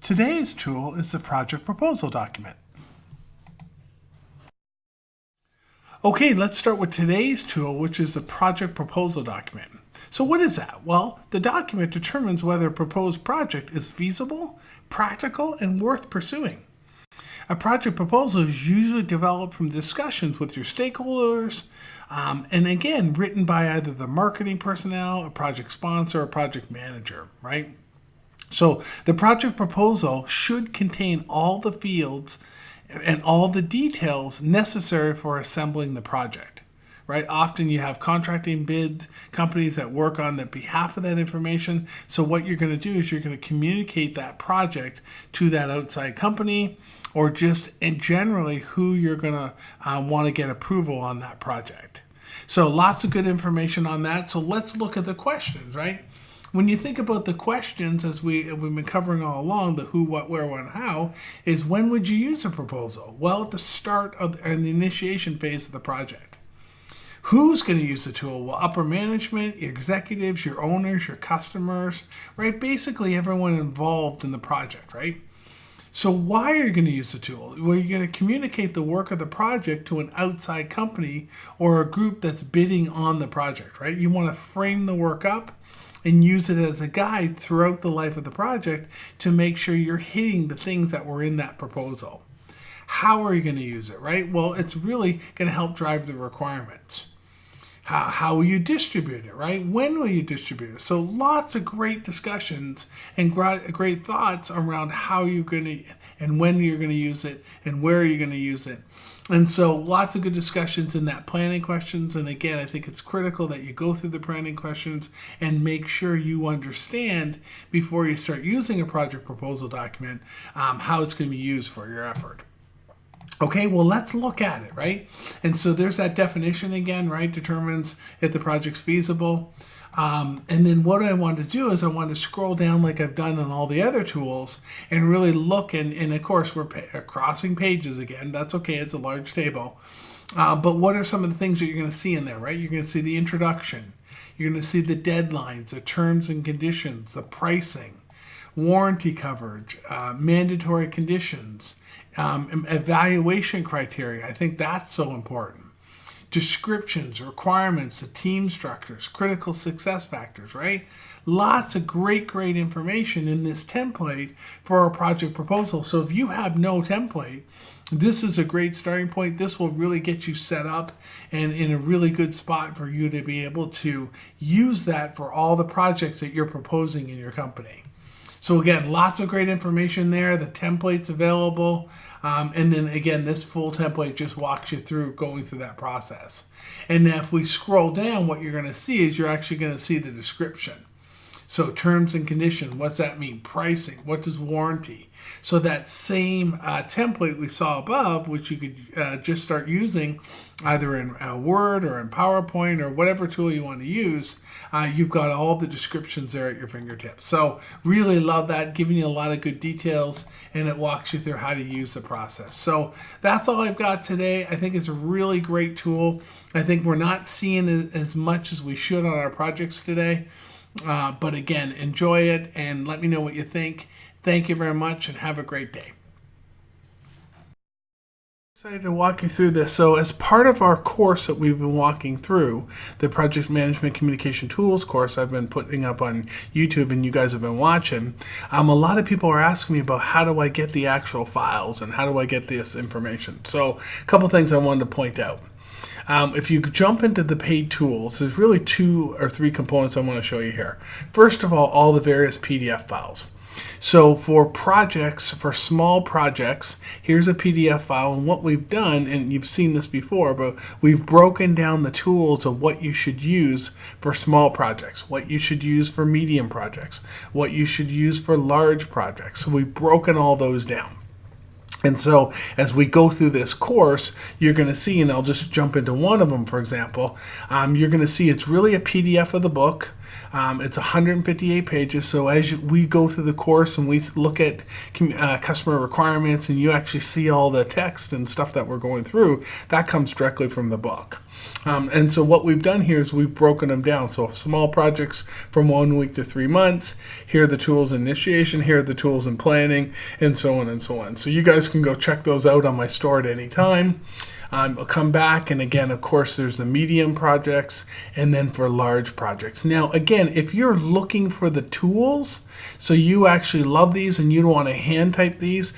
Today's tool is the project proposal document. Okay, let's start with today's tool, which is the project proposal document. So what is that? Well, the document determines whether a proposed project is feasible, practical, and worth pursuing. A project proposal is usually developed from discussions with your stakeholders, and again, written by either the marketing personnel, a project sponsor, or a project manager, right? So the project proposal should contain all the fields and all the details necessary for assembling the project, right? Often you have contracting bid companies that work on the behalf of that information. So what you're going to do is you're going to communicate that project to that outside company, or just and generally who you're going to want to get approval on that project. So lots of good information on that. So let's look at the questions, right? When you think about the questions, as we've been covering all along, the who, what, where, when, how, is when would you use a proposal? Well, at the start of and the initiation phase of the project. Who's going to use the tool? Well, upper management, your executives, your owners, your customers, right? Basically everyone involved in the project, right? So why are you going to use the tool? Well, you're going to communicate the work of the project to an outside company or a group that's bidding on the project, right? You want to frame the work up and use it as a guide throughout the life of the project to make sure you're hitting the things that were in that proposal. How are you going to use it, right? Well, it's really going to help drive the requirements. How will you distribute it, right? When will you distribute it? So lots of great discussions and great thoughts around how you're going to and when you're going to use it and where you're going to use it. And so lots of good discussions in that planning questions. And again, I think it's critical that you go through the planning questions and make sure you understand before you start using a project proposal document how it's going to be used for your effort. Okay, well, let's look at it, right? And so there's that definition again, right? Determines if the project's feasible. And then what I want to do is I want to scroll down like I've done on all the other tools and really look. And of course, we're crossing pages again. That's okay. It's a large table. But what are some of the things that you're going to see in there, right? You're going to see the introduction. You're going to see the deadlines, the terms and conditions, the pricing, warranty coverage, mandatory conditions, evaluation criteria. I think that's so important. Descriptions, requirements, the team structures, critical success factors, right? Lots of great information in this template for a project proposal. So if you have no template, this is a great starting point. This will really get you set up and in a really good spot for you to be able to use that for all the projects that you're proposing in your company. So again, lots of great information there. The template's available. And then again, this full template just walks you through going through that process. And now if we scroll down, what you're going to see is you're actually going to see the description. So terms and conditions, what's that mean? Pricing, what does warranty? So that same template we saw above, which you could just start using either in Word or in PowerPoint or whatever tool you want to use, you've got all the descriptions there at your fingertips. So really love that, giving you a lot of good details, and it walks you through how to use the process. So that's all I've got today. I think it's a really great tool. I think we're not seeing as much as we should on our projects today. But again, enjoy it and let me know what you think. Thank you very much and have a great day. Excited to walk you through this. So as part of our course that we've been walking through, the Project Management Communication Tools course I've been putting up on YouTube and you guys have been watching, a lot of people are asking me about how do I get the actual files and how do I get this information. So a couple things I wanted to point out. If you jump into the paid tools, there's really 2 or 3 components I want to show you here. First of all the various PDF files. So for projects, for small projects, here's a PDF file, and what we've done, and you've seen this before, but we've broken down the tools of what you should use for small projects, what you should use for medium projects, what you should use for large projects. So we've broken all those down. And so as we go through this course, you're going to see, and I'll just jump into one of them, for example, you're going to see it's really a PDF of the book. It's 158 pages. So as we go through the course and we look at customer requirements and you actually see all the text and stuff that we're going through, that comes directly from the book. And so what we've done here is we've broken them down. So small projects from 1 week to 3 months. Here are the tools in initiation. Here are the tools in planning, and so on and so on. So you guys can go check those out on my store at any time. I'll come back, and again, of course, there's the medium projects and then for large projects. Now, again, if you're looking for the tools, so you actually love these and you don't want to hand type these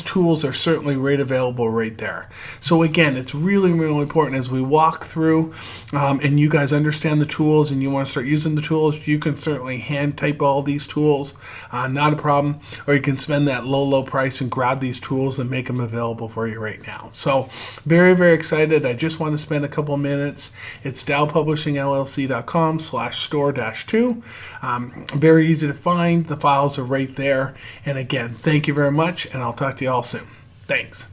tools are certainly right available right there. So again, it's really, really important as we walk through and you guys understand the tools and you want to start using the tools, you can certainly hand type all these tools, not a problem, or you can spend that low price and grab these tools and make them available for you right now. So very, very excited. I just want to spend a couple minutes. It's dowpublishingllc.com/store-2. Very easy to find. The files are right there. And again, thank you very much, and I'll talk to you all soon. Thanks.